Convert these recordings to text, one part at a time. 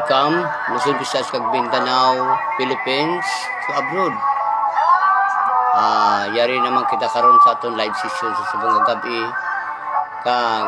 welcome Luzon, Visayas kag Mindanao, Philippines to abroad. Yari naman kita karon sa aton live session sa subong gabi kag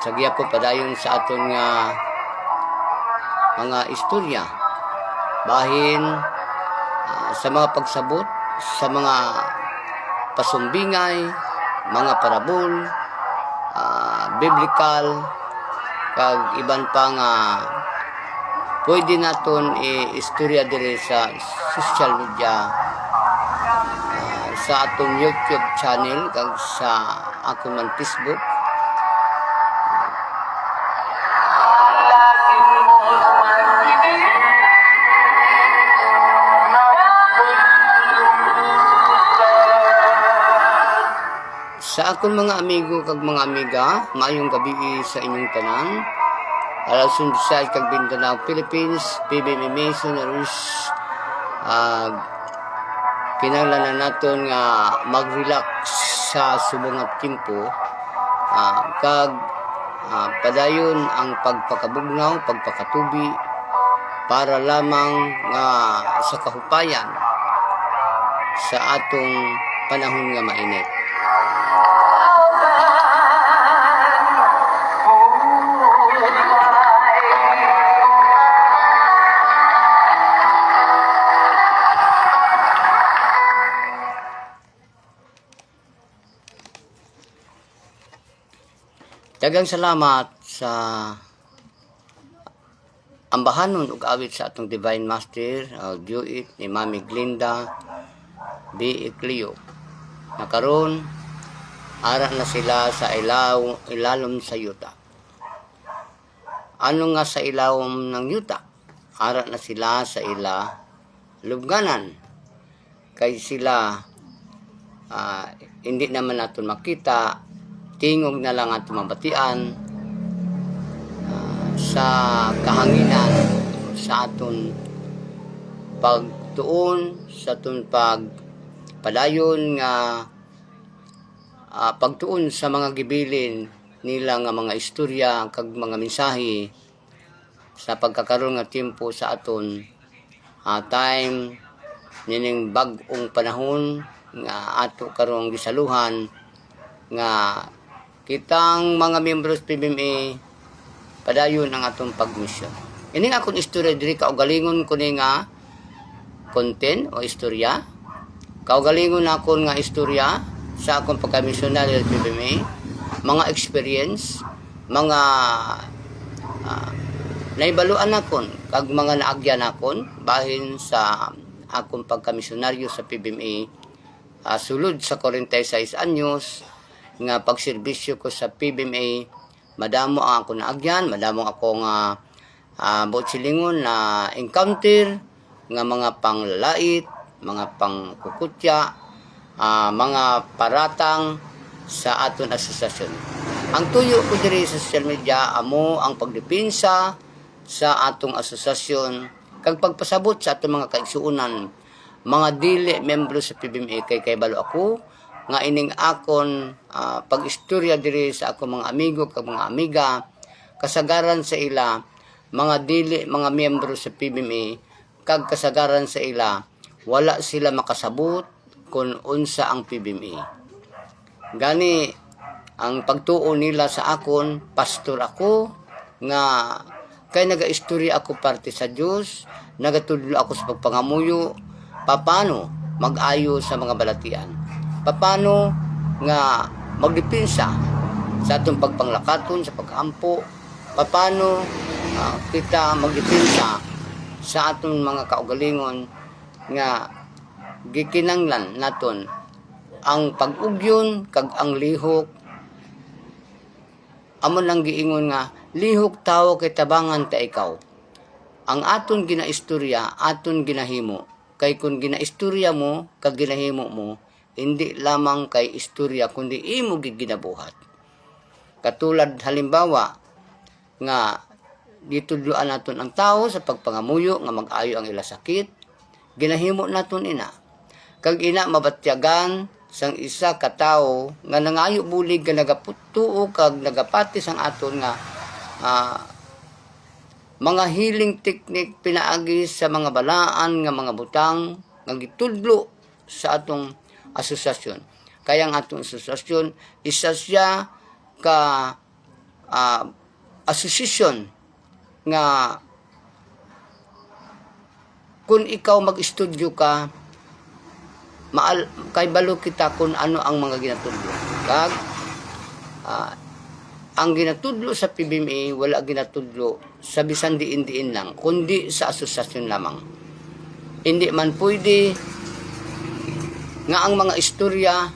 sagya ko padayon sa aton nga mga istorya bahin sa mga pagsabot sa mga pasumbingay, mga parabol, biblical kag iban pa nga pwede naton i-istorya dire sa social media, sa atong YouTube channel kag sa akong man Facebook. Sa akong mga amigo kag mga amiga, maayong gabi sa inyong tanan. Luzon, Visayas kag Mindanao, Philippines, PBM Missionaries. Kinahanglan naton nga mag-relax sa subong nga tempo. Kag padayon ang pagpakabugnaw, pagpakatubi para lamang nga sa kahupayan sa atong panahon nga mainit. Daghang salamat sa ambahanon ug awit sa atong Divine Master, Duit ni Mami Glinda B. Eclio. Nakaron ara na sila sa ilalom sa yuta. Ano nga sa ilawom ng yuta? Ara na sila sa lubganan. Kay sila hindi naman natin makita, tingog na lang ato mabatian sa kahanginan sa aton pagtuon, sa aton pagpadayon nga pagtuon sa mga gibilin nila nga mga istorya kag mga mensahe sa pagkakaroon nga tiempo sa aton time nining bag-ong panahon nga ato karong gisaluhan nga kitang mga membros PBMA padayon ang atong pagmisyon. Ining akong istorya diri kaugalingon ko ni nga content o istorya. Kaugalingon akon nga istorya sa akong pagkamisyonaryo sa PBMA, mga experience, mga naibaluan akon kag mga naagyan akon bahin sa akong pagkamisyonaryo sa PBMA sulod sa 46 anyos nga pagserbisyo ko sa PBMA. Madamo ang ako naagyan, madamo ako nga buot silingon na encounter nga mga panglalait, mga pangkukutya, mga paratang sa aton asosasyon. Ang tuyo ko diri sa social media amo ang pagdepensa sa atong asosasyon kag pagpasabot sa atong mga kaigsuonan, mga dili membro sa PBMA kay balo ako nga ining akon pag-istorya diri sa akong mga amigo kag mga amiga kasagaran sa ila mga dili mga miyembro sa PBMA kag kasagaran sa ila wala sila makasabot kung unsa ang PBMA. Gani ang pagtuo nila sa akon, pastor ako nga kay naga-istorya ako parte sa Dios, nagatudlo ako sa pagpangamuyo paano mag-ayo sa mga balatian. Paano nga magdepensa sa atong pagpanglakaton sa pag-ampo, paano kita magdepensa sa atong mga kaugalingon nga gikinanglan naton ang pag-ugyon kag ang lihok. Amo nang giingon nga lihok tawo kay tabangan ta ikaw. Ang aton ginaistorya, aton ginahimo. Kay kun ginaistorya mo kag ginahimo mo, hindi lamang kay istorya kundi imo ginabuhat. Katulad halimbawa nga ditudloan naton ang tao sa pagpangamuyo nga mag-ayo ang ila sakit, ginahimo naton ina. Kag ina mabatyagan sang isa ka tawo nga nangayo bulig nga nagaputuo kag nagapati sang aton nga mga healing technique pinaagi sa mga balaan nga mga butang nga gitudlo sa atong asosasyon. Kaya ang atong asosasyon isa siya ka asosasyon nga kung ikaw mag-estudyo ka, kay balo kita kung ano ang mga ginatudlo. Kag ang ginatudlo sa PBMA wala ginatudlo sa bisan diin-diin lang, kundi sa asosasyon lamang. Hindi man pwede nga ang mga istorya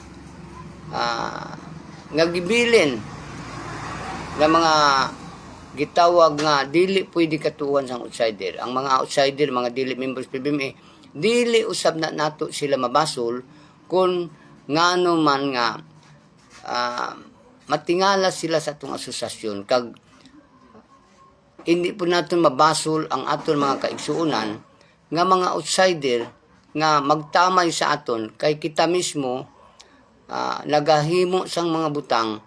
nga gibilin nga mga gitawag nga dili pwede katuwan sang outsider. Ang mga outsider, mga dili members PBMA, dili usab na nato sila mabasol kung ngano man nga matingala sila sa atong asosasyon. Kag hindi po natin mabasol ang aton mga kaigsuonan nga mga outsider nga magtamay sa aton kay kita mismo nagahimo sang mga butang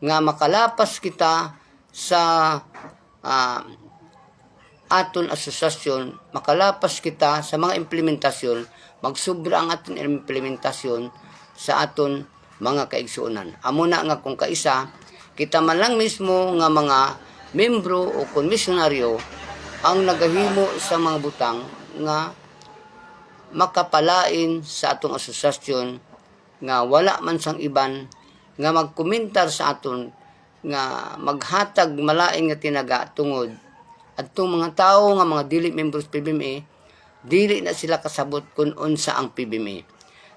nga makalapas kita sa aton asosasyon, makalapas kita sa mga implementasyon, magsubra ang aton implementasyon sa aton mga kaigsuonan. Amo na nga kung kaisa, kita man lang mismo nga mga membro o komisyonaryo ang nagahimo sa mga butang nga makapalain sa atong asosasyon nga wala man sang iban nga magkomentar sa aton nga maghatag malain nga tinaga tungod adtong mga tawo nga mga dili members PBMA dili na sila kasabot kung unsa ang PBMA.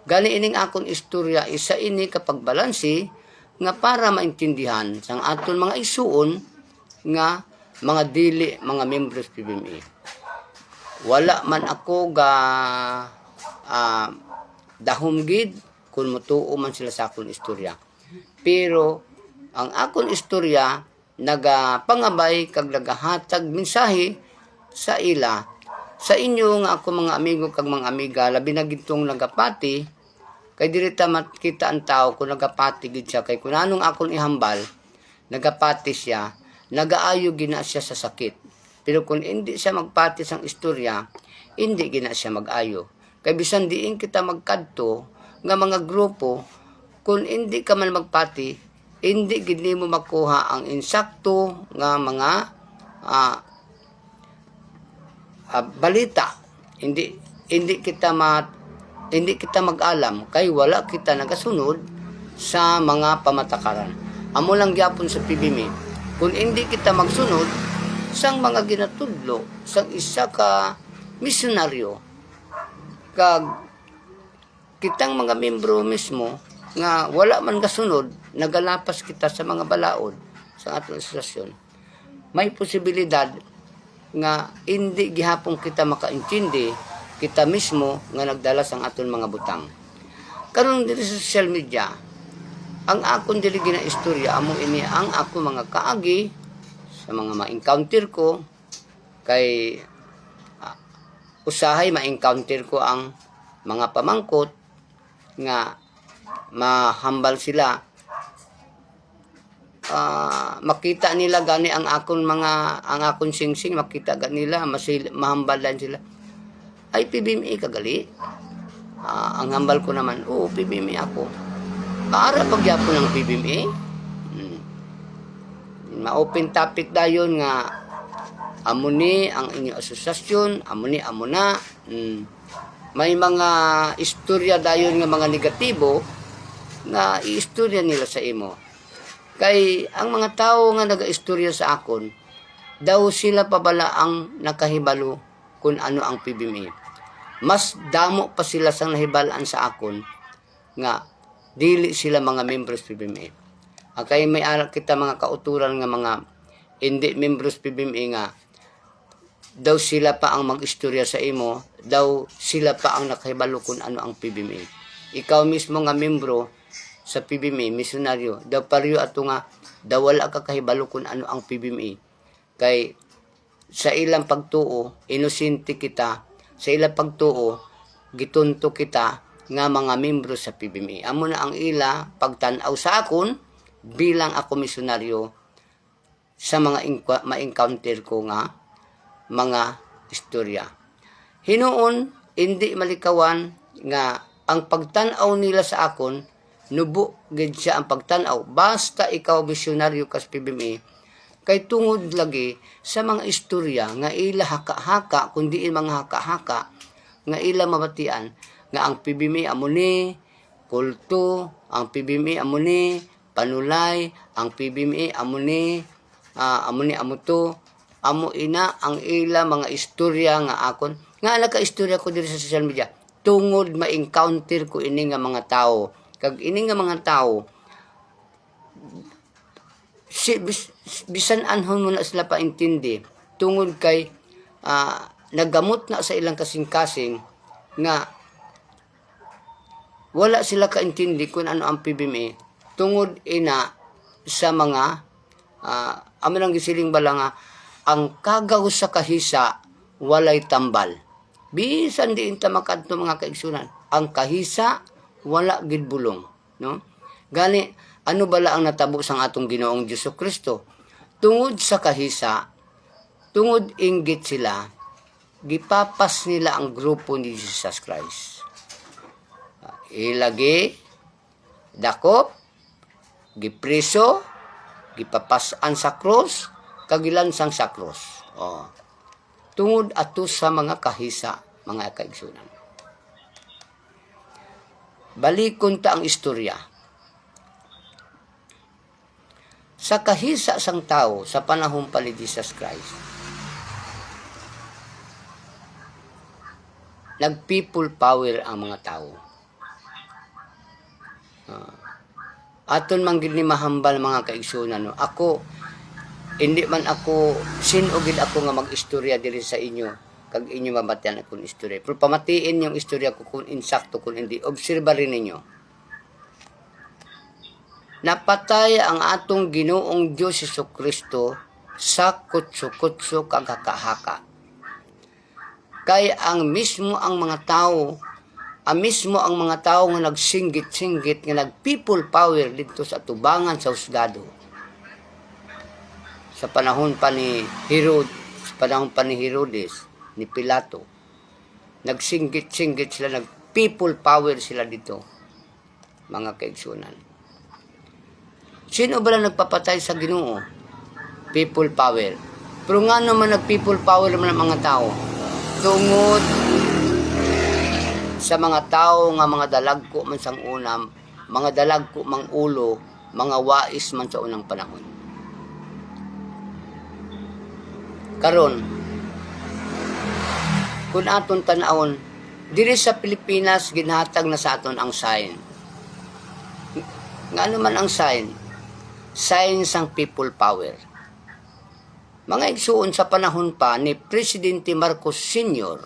Gani ining akon istorya isa ini kapag balansi nga para maintindihan sang aton mga isuon nga mga dili mga members PBMA. Wala man ako ga dahumgid kung mutuo man sila sa akon istorya. Pero ang akon istorya nagapangabay kag nagahatag mensahe sa ila sa inyo nga ako mga amigo kag mga amiga labi na gitong nagapati kay dili ta makita ang tao kung nagapati gid siya kay kun anong akon ihambal nagapati siya nagaayo gina siya sa sakit. Pero kung hindi siya magpati sang istorya hindi gina siya mag-ayo. Kay bisan diin kita magkadto nga mga grupo kung hindi ka man magpati hindi gid nimo makuha ang insakto nga mga balita. Hindi kita mag-alam kay wala kita nagasunod sa mga pamatakaran. Amo lang gyapon sa PBMA kung hindi kita magsunod sang mga ginatudlo sang isa ka misyonaryo kag kitang mga membro mismo nga wala man kasunod nagalapas kita sa mga balaod sa atong asosasyon, may posibilidad nga hindi gihapon kita makaintindi kita mismo nga nagdala sang aton mga butang. Karon diri sa social media, ang akon dili gina istorya amo ini ang ako mga kaagi sa mga ma-encounter ko kay usahay ma-encounter ko ang mga pamangkot nga mahambal sila. Makita nila gani ang akon singsing, makita nila mahambalan sila. Ay PBMA kagali. Ang hambal ko naman, PBMA ako. Para pagyapon ng PBMA. Ma-open topic dayon nga amo ni ang inyong asosasyon, amo na. May mga istorya dayon nga mga negatibo nga iistorya nila sa imo. Kay ang mga tao nga naga-istorya sa akon, daw sila pabala ang nakahibalo kung ano ang PBMA. Mas damo pa sila sang nahibalaan sa akon nga dili sila mga members PBMA. Kay may ara kita mga kauturan nga mga hindi members PBMA nga daw sila pa ang mag-istorya sa imo, daw sila pa ang nakahibalo kung ano ang PBMA. Ikaw mismo nga membro sa PBMA, misyonaryo, daw pariyo ato nga daw wala ka kahibalo kung ano ang PBMA. Kay sa ilang pagtuo, inosente kita, sa ilang pagtuo, gitunto kita nga mga membro sa PBMA. Amo na ang ila pagtanaw sa akon bilang ako misyonaryo sa mga ma-encounter ko nga mga istorya. Hinuon, hindi malikawan nga ang pagtanaw nila sa akon, nubo gid siya ang pagtanaw. Basta ikaw misyonaryo kas PBMA, kay tungod lagi sa mga istorya nga ila haka-haka, kundi mga haka-haka, nga ila mabatian, nga ang PBMA amo ni kulto, ang PBMA amo ni panulay, ang PBMA amo ni amo to, amo ina ang ila mga istorya nga akon, nga naka-istorya ko diri sa social media, tungod ma-encounter ko ini nga mga tao. Kag ini nga mga tao, bisan anhon mo na sila paintindi, tungod kay naggamot na sa ilang kasing-kasing nga wala sila kaintindi kung ano ang PBMA, tungod ina sa mga amo nang gisiling bala nga ang kagaw sa kahisa walay tambal. Bisan diin ta makadto mga kaigsunan, ang kahisa wala gid bulong, no? Gani ano bala ang natabo sang atong Ginoong Jesucristo? Tungod sa kahisa, tungod inggit sila, gipapas nila ang grupo ni Jesus Christ. Ilagi dakop, gipriso, gipapasan sa krus, kagilansang sa krus. Tungod ato sa mga kahisa, mga kaigsunan. Balikon ta ang istorya. Sa kahisa sang tao sa panahon pa ni Jesus Christ, nag-people power ang mga tao. Aton man gid ni mahambal mga kaigsunan, no? Ako hindi man ako sinugid ako nga mag-istorya diri sa inyo kag inyo mabatian akong istorya. Pero pamatiin yung istorya ko kung insakto kung hindi. Obserba rin ninyo. Napatay ang atong Ginoong Diyos Jesucristo sa kutso-kutso kag haka-haka. Kay ang mismo ang mga tao nga nagsinggit-singgit nga nag-people power dito sa tubangan sa husgado. Sa panahon pa ni Herodes, ni Pilato, nagsinggit-singgit sila, nag-people power sila dito, mga kaigsunan. Sino ba lang nagpapatay sa Ginoo? People power. Pero nga naman nag-people power naman ang mga tao. Tungod sa mga tao nga mga dalagko man sang unam, mga dalagko mang ulo, mga wais man sa unang panahon. Karon, kung aton tanawon, diri sa Pilipinas ginhatag na sa aton ang sign. Nga naman ang sign? Sign sang people power. Mga igsuon sa panahon pa ni Presidente Marcos Sr.,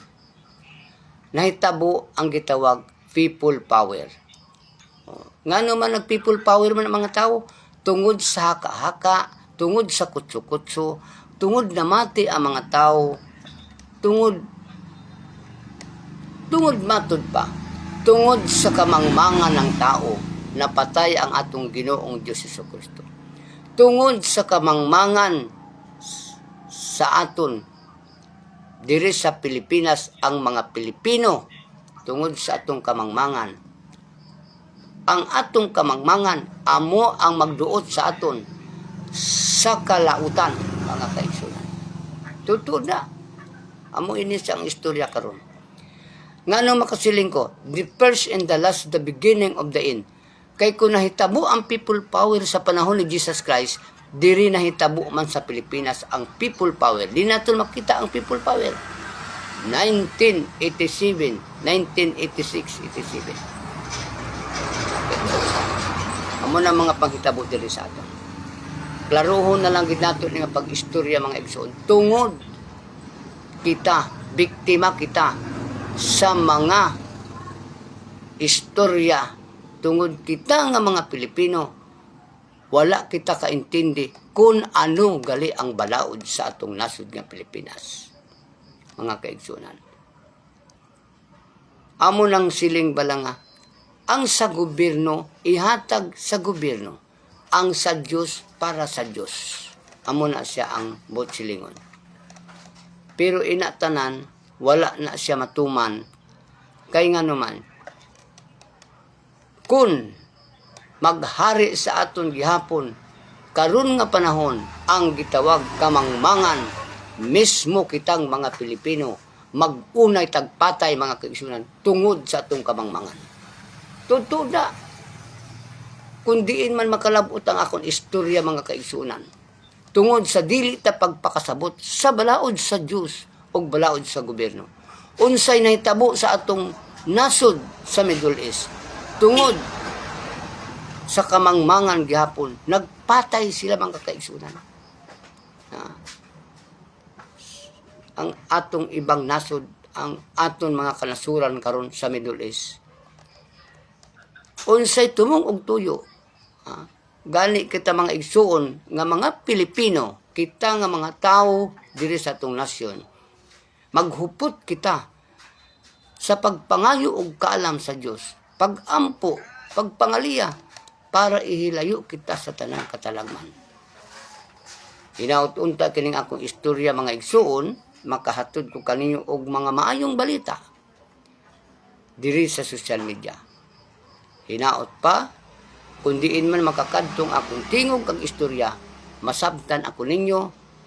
nahitabo ang gitawag people power. Nga naman nag-people power man ang mga tao? Tungod sa haka-haka, tungod sa kutso-kutso, tungod na mati ang mga tao, tungod matod pa, tungod sa kamangmangan ng tao, napatay ang atong Ginoong Diyos Jesucristo. Tungod sa kamangmangan sa aton diri sa Pilipinas, ang mga Pilipino, tungod sa atong kamangmangan, ang atong kamangmangan amo ang magduot sa aton sa kalautan, mga kaigsunan. Totoo na. Amo ini siyang istorya karon. Ngano makasiling ko, the first and the last, the beginning of the end. Kay kung nahitabo ang people power sa panahon ni Jesus Christ, diri nahitabo man sa Pilipinas ang people power. Di natin makita ang people power. 1987, 1986, 87. Amo na mga paghitabo diri sa aton. Klarohon na lang gid nato nga pag-istorya mga igsoon. Tungod kita, biktima kita sa mga istorya, tungod kita nga mga Pilipino, wala kita kaintindi kung ano gali ang balaod sa atong nasod nga Pilipinas. Mga kaigsunan. Amo nang siling bala nga, ang sa gobyerno, ihatag sa gobyerno. Ang sa Diyos, para sa Diyos. Amo na siya ang silingon. Pero inatanan, wala na siya matuman. Kay nga naman, kung maghari sa aton gihapon, karon nga panahon, ang gitawag kamangmangan, mismo kitang mga Pilipino, mag-unay tagpatay mga kaigsunan, tungod sa atong kamangmangan. Totoo na. Kung diin man makalabot ang akong istorya mga kaigsunan, tungod sa dili ta pagpakasabot sa balaod sa Dios o balaod sa gobyerno. Unsay nahitabo sa atong nasod sa Middle East, tungod sa kamangmangan gihapon, nagpatay sila mga kaigsunan. Ang atong ibang nasod, ang aton mga kanasuran karon sa Middle East. Unsay tumong og tuyo. Gani kita mga igsuon nga mga Pilipino, kita nga mga tao diri sa atong nasyon. Maghupot kita sa pagpangayo og kaalam sa Dios, pagampo, pagpangaliya para ihilayo kita sa tanang katalagman. Hinaut-unta kining akong istorya mga igsuon, makahatod ko kaninyo og mga maayong balita diri sa social media. Hinaot pa, kung diin man makakadtong akong tingog kag istorya, masabtan ako ninyo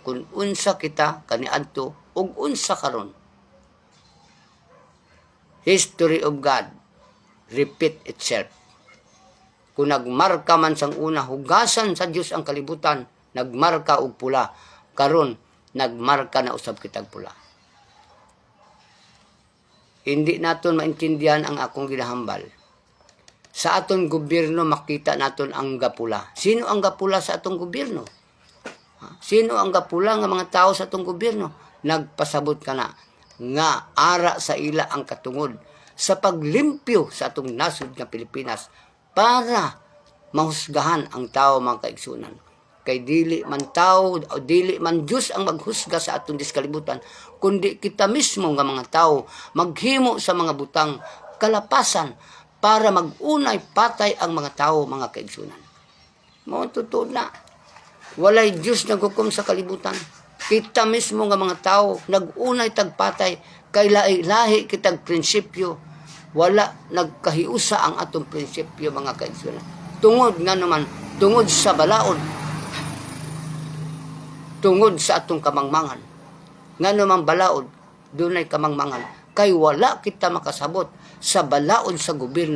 kung unsa kita kaniadto ug unsa karon. History of God repeat itself. Kung nagmarka man sang una, hugasan sa Dios ang kalibutan, nagmarka og pula, karon nagmarka na usab kitag pula. Hindi naton maintindihan ang akong ginahambal. Sa aton gobyerno makita naton ang gapula. Sino ang gapula sa atong gobyerno? Sino ang gapula nga mga tao sa atong gobyerno? Nagpasabot ka na nga ara sa ila ang katungod sa paglimpyo sa atong nasod nga Pilipinas para mahusgahan ang tao mga kaigsunan. Kay dili man tao o dili man Diyos ang maghusga sa atong diskalibutan, kundi kita mismo nga mga tao maghimo sa mga butang kalapasan para mag-unay patay ang mga tao mga kaigsunan. Mao totoo na. Walay Diyos naghukom sa kalibutan. Kita mismo nga mga tao nag-unay tagpatay kay lahi kitag prinsipyo. Wala nagkahiusa ang atong prinsipyo mga kaigsunan. Tungod nga naman, tungod sa balaod, tungod sa atong kamangmangan. Nga naman balaod, dunay kamangmangan. Kay wala kita makasabot sa balaod sa gobyerno